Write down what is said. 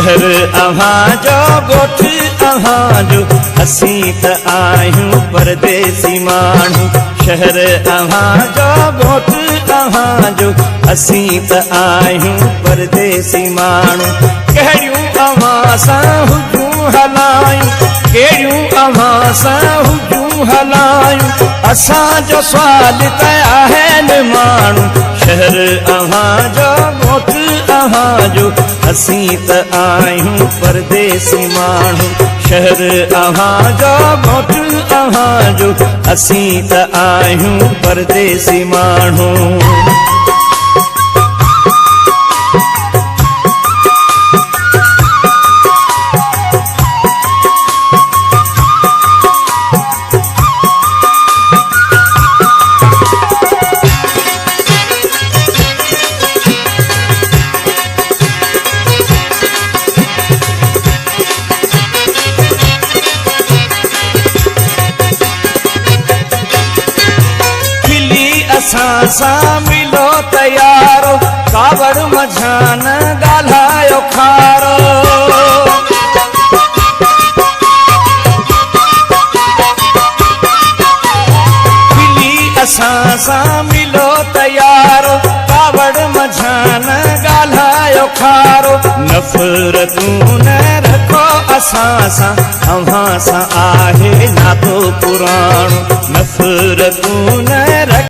शहर अव्हांजो ॻोठ अव्हांजो असीं त आहियूं परदेसी माण्हू। शहर अव्हांजो ॻोठ अव्हांजो असीं त आहियूं परदेसी माण्हू। कहिड़ियूं अव्हां सां हुजूं हलायूं, कहिड़ियूं अव्हां सां हुजूं हलायूं, असांजो सुवाल त आहिनि माण्हू। शहर अव्हांजो ॻोठ अव्हांजो असीं त आहियूं परदेसी माण्हू। शहर अव्हांजो ॻोठ अव्हांजो असीं त आहियूं परदेसी माण्हू। असां सां मिलो तयारो, कावड़ मझान ॻाल्हायो खारो। मिली असां सां मिलो तयारो, कावड़ मझान ॻाल्हायो खारो। नफ़रतूं न रखो असां सां, अव्हां सां आहे नातो पुराणो। नफ़रतूं न रखो